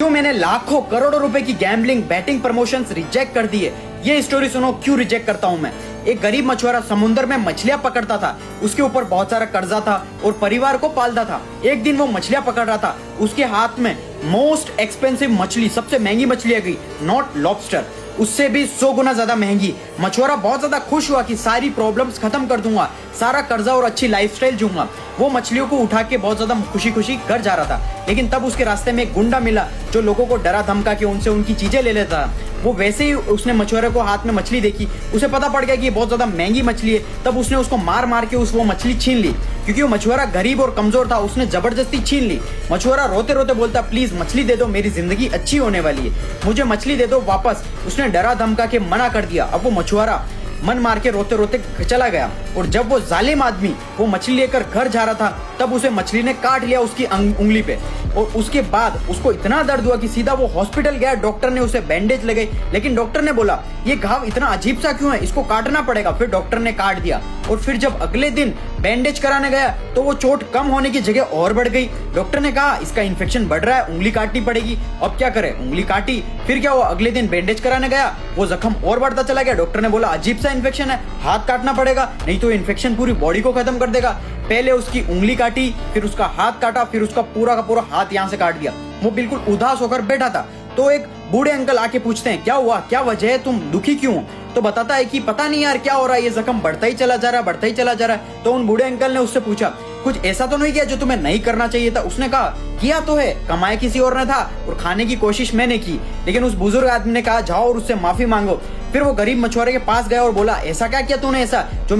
क्यों मैंने लाखों करोड़ों रुपए की गैम्बलिंग बैटिंग प्रमोशंस रिजेक्ट कर दिए, ये स्टोरी सुनो क्यों रिजेक्ट करता हूं मैं। एक गरीब मछुआरा समुद्र में मछलियां पकड़ता था, उसके ऊपर बहुत सारा कर्जा था और परिवार को पालता था। एक दिन वो मछलियां पकड़ रहा था, उसके हाथ में मोस्ट एक्सपेंसिव मछली, सबसे महंगी मछली आ गई, नॉट लॉबस्टर, उससे भी 100 गुना ज्यादा महंगी। मछुआरा बहुत ज्यादा खुश हुआ कि सारी प्रॉब्लम्स खत्म कर दूंगा, सारा कर्जा और अच्छी लाइफस्टाइल जीऊंगा। वो मछलियों को उठा के बहुत ज्यादा खुशी खुशी घर जा रहा था, लेकिन तब उसके रास्ते में एक गुंडा मिला जो लोगों को डरा धमका के उनसे उनकी चीजें ले लेता। वो वैसे ही उसने मछुआरे को हाथ में मछली देखी, उसे पता पड़ गया कि ये बहुत ज्यादा महंगी मछली है। तब उसने उसको मार मार के वो मछली छीन ली। क्योंकि वो मछुआरा गरीब और कमजोर था, उसने जबरदस्ती छीन ली। मछुआरा रोते रोते बोलता, प्लीज मछली दे दो, मेरी जिंदगी अच्छी होने वाली है, मुझे मछली दे दो वापस। उसने डरा धमका के मना कर दिया। अब वो मछुआरा मन मार के रोते रोते चला गया। और जब वो जालिम आदमी वो मछली लेकर घर जा रहा था, तब उसे मछली ने काट लिया उसकी उंगली पे। और उसके बाद उसको इतना दर्द हुआ कि सीधा वो हॉस्पिटल गया। डॉक्टर ने उसे बैंडेज लगाई, लेकिन डॉक्टर ने बोला ये घाव इतना अजीब सा क्यों है, इसको काटना पड़ेगा। फिर डॉक्टर ने काट दिया। और फिर जब अगले दिन बैंडेज कराने गया तो वो चोट कम होने की जगह और बढ़ गई। डॉक्टर ने कहा इसका इन्फेक्शन बढ़ रहा है, उंगली काटनी पड़ेगी। अब क्या करे, उंगली काटी। फिर क्या हुआ, अगले दिन बैंडेज कराने गया, वो जख्म और बढ़ता चला गया। डॉक्टर ने बोला अजीब सा इन्फेक्शन है, हाथ काटना पड़ेगा, नहीं तो इन्फेक्शन पूरी बॉडी को खत्म कर देगा। पहले उसकी उंगली काटी, फिर उसका हाथ काटा, फिर उसका पूरा का पूरा हाथ यहाँ से काट दिया। वो बिल्कुल उदास होकर बैठा था। तो एक बूढ़े अंकल आके पूछते हैं क्या हुआ, क्या वजह है, तुम दुखी क्यों हो। तो बताता है कि पता नहीं यार क्या हो रहा है, ये जख्म बढ़ता ही चला जा रहा है, बढ़ता ही चला जा रहा है। तो उन बूढ़े अंकल ने उससे पूछा कुछ ऐसा तो नहीं किया जो तुम्हें नहीं करना चाहिए था। उसने कहा किया तो है, कमाया किसी और ने था और खाने की कोशिश मैंने की। लेकिन उस बुजुर्ग आदमी ने कहा जाओ और उससे माफी मांगो। फिर वो गरीब मछुआरे के पास गया और बोला ऐसा क्या किया तूने, ऐसा जो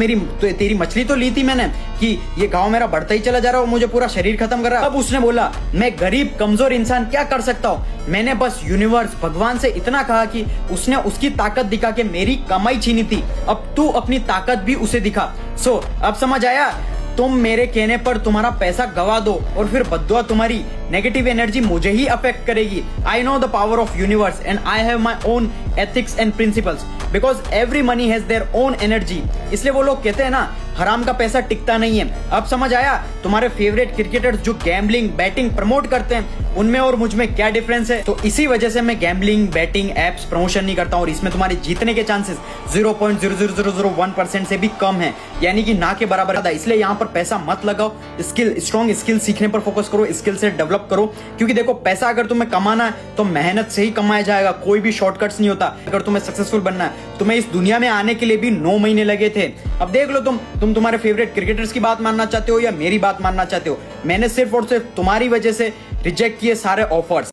तेरी मछली तो ली थी मैंने, कि ये गाँव मेरा बढ़ता ही चला जा रहा है और मुझे पूरा शरीर खत्म कर रहा है। अब उसने बोला मैं गरीब कमजोर इंसान क्या कर सकता हूँ, मैंने बस यूनिवर्स भगवान से इतना कहा कि उसने उसकी ताकत दिखा के मेरी कमाई छीनी थी, अब तू अपनी ताकत भी उसे दिखा। सो अब समझ आया, तुम मेरे कहने पर तुम्हारा पैसा गवा दो और फिर बद्दुआ तुम्हारी नेगेटिव एनर्जी मुझे ही अफेक्ट करेगी। I know the power of universe and I have my own ethics and principles because every money has their own energy. इसलिए वो लोग कहते हैं ना हराम का पैसा टिकता नहीं है। अब समझ आया तुम्हारे फेवरेट क्रिकेटर्स जो गैम्बलिंग बैटिंग प्रमोट करते हैं उनमें और मुझ में क्या डिफरेंस है। तो इसी वजह से मैं गैम्बलिंग बैटिंग एप्स प्रमोशन नहीं करता हूँ और इसमें तुम्हारे जीतने के चांसेस 0.00001% से भी कम है, यानी कि ना के बराबर है। इसलिए यहाँ पर पैसा मत लगाओ, स्ट्रॉन्ग स्किल सीखने पर फोकस करो, स्किल से डेवलप करो। क्योंकि देखो पैसा अगर तुम्हें कमाना है तो मेहनत से ही कमाया जाएगा, कोई भी शॉर्टकट्स नहीं होता। अगर तुम्हें सक्सेसफुल बनना है, तुम्हें इस दुनिया में आने के लिए भी 9 महीने लगे थे। अब देख लो तुम तुम्हारे फेवरेट क्रिकेटर्स की बात मानना चाहते हो या मेरी बात मानना चाहते हो। मैंने सिर्फ और सिर्फ तुम्हारी वजह से रिजेक्ट किए सारे ऑफर्स।